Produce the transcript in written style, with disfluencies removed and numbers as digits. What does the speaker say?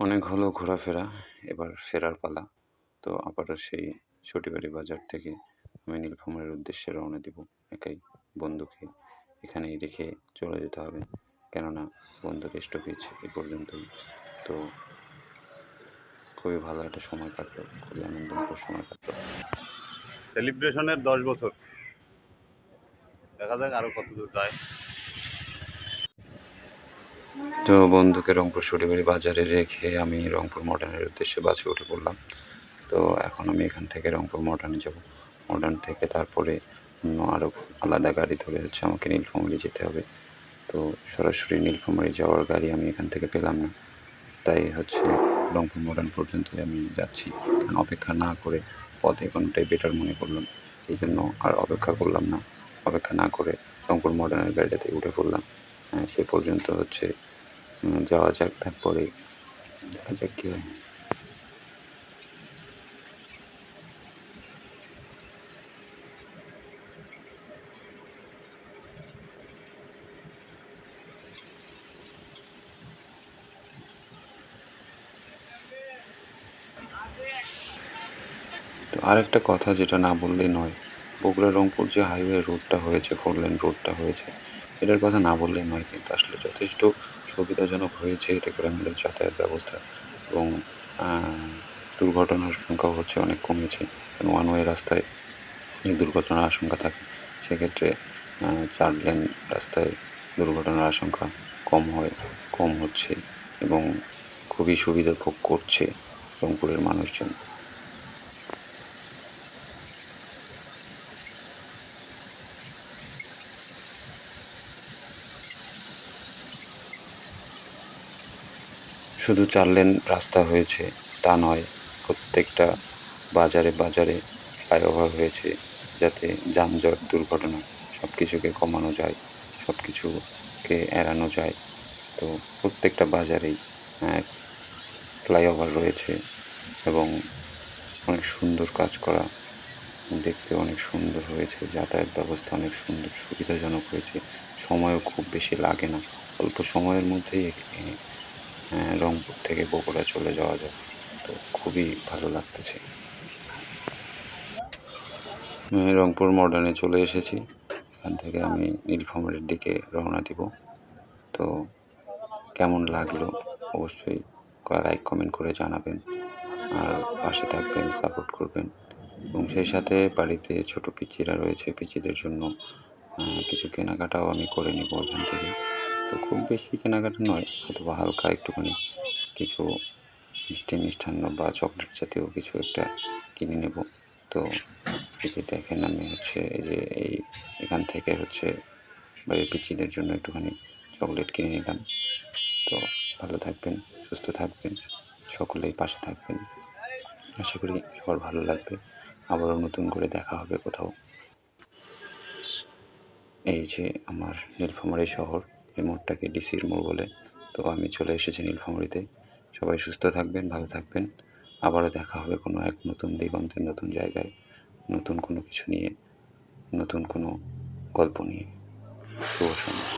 অনেক হলো ঘোরাফেরা, এবার ফেরার পালা। তো আবারও সেই সটিবাড়ি বাজার থেকে আমি নীলফামারীর উদ্দেশ্যে রওনা দিব একাই। বন্ধুকে এখানেই রেখে চলে যেতে হবে, কেননা বন্ধুর স্টপেজ এই পর্যন্তই। তো খুবই ভালো একটা সময় কাটলো, খুবই আনন্দময় সময় কাটলো। সেলিব্রেশনের 10 বছর, দেখা যাক আরো কত দূর যায়। তো বন্ধুকে রংপুর সটিবাড়ি বাজারে রেখে আমি রংপুর মডার্নের উদ্দেশ্যে বাসে উঠে পড়লাম। তো এখন আমি এখান থেকে রংপুর মডার্নে যাব। মডার্ন থেকে তারপরে অন্য আরও আলাদা গাড়ি ধরে হচ্ছে আমাকে নীলফামারী যেতে হবে। তো সরাসরি নীলফামারী যাওয়ার গাড়ি আমি এখান থেকে পেলাম না, তাই হচ্ছে রংপুর মডার্ন পর্যন্তই আমি যাচ্ছি। কারণ অপেক্ষা না করে পথে কোনোটাই বেটার মনে করলাম, এই জন্য আর অপেক্ষা করলাম না। অপেক্ষা না করে রংপুর মডার্নের গাড়িটাতে উঠে পড়লাম। সে পর্যন্ত হচ্ছে যাওয়া যাক, তারপরে দেখা যাক কী হয়। তো আরেকটা কথা যেটা না বললেই নয়, বগুড়া রংপুর যে হাইওয়ে রোডটা হয়েছে, 4 লেন রোডটা হয়েছে, এটার কথা না বললেই নয়। কিন্তু আসলে যথেষ্ট সুবিধাজনক হয়েছে এতে করে আমাদের যাতায়াত ব্যবস্থা, এবং দুর্ঘটনার সংখ্যাও হচ্ছে অনেক কমেছে। কারণ ওয়ান ওয়ে রাস্তায় অনেক দুর্ঘটনার আশঙ্কা থাকে, সেক্ষেত্রে 4 লেন রাস্তায় দুর্ঘটনার আশঙ্কা কম হচ্ছে, এবং খুবই সুবিধা ভোগ করছে রংপুরের মানুষজন। শুধু 4 লেন রাস্তা হয়েছে তা নয়, প্রত্যেকটা বাজারে বাজারে ফ্লাইওভার হয়েছে, যাতে যানজট, দুর্ঘটনা সব কিছুকে কমানো যায়, সব কিছুকে এড়ানো যায়। তো প্রত্যেকটা বাজারেই ফ্লাইওভার রয়েছে, এবং অনেক সুন্দর কাজ করা, দেখতে অনেক সুন্দর হয়েছে। যাতায়াত ব্যবস্থা অনেক সুন্দর, সুবিধাজনক হয়েছে। সময়ও খুব বেশি লাগে না, অল্প সময়ের মধ্যেই রংপুর থেকে বগুড়া চলে যাওয়া যায়। তো খুবই ভালো লাগতেছে। আমি রংপুর মডার্নে চলে এসেছি, এখান থেকে আমি নীলফামারীর দিকে রওনা দিব। তো কেমন লাগলো অবশ্যই লাইক কমেন্ট করে জানাবেন, আর পাশে থাকবেন, সাপোর্ট করবেন। এবং সেই সাথে বাড়িতে ছোট পিচ্চিরা রয়েছে, পিচ্চিদের জন্য কিছু কেনাকাটাও আমি করে নেব এখান থেকে। তো খুব বেশি কেনাকাটা নয়, হয়তো বা হালকা একটুখানি কিছু মিষ্টি মিষ্টান্ন বা চকলেট জাতীয় কিছু একটা কিনে নেব। তো এই যে দেখেন, আমি হচ্ছে এই যে এখান থেকে হচ্ছে বাড়ির পিচ্চিদের জন্য একটুখানি চকলেট কিনে নিলাম। তো ভালো থাকবেন, সুস্থ থাকবেন, সকলেই পাশে থাকবেন। আশা করি সবার ভালো লাগবে। আবারও নতুন করে দেখা হবে কোথাও। এই যে আমার নীলফামারী শহর, এই মোড়টাকে ডিসির মোড় বলে। তো আমি চলে এসেছি নীলফামারীতে। সবাই সুস্থ থাকবেন, ভালো থাকবেন। আবারও দেখা হবে কোনো এক নতুন দিগন্তের নতুন জায়গায়, নতুন কোনো কিছু নিয়ে, নতুন কোনো গল্প নিয়ে। শুভ সন্ধ্যা।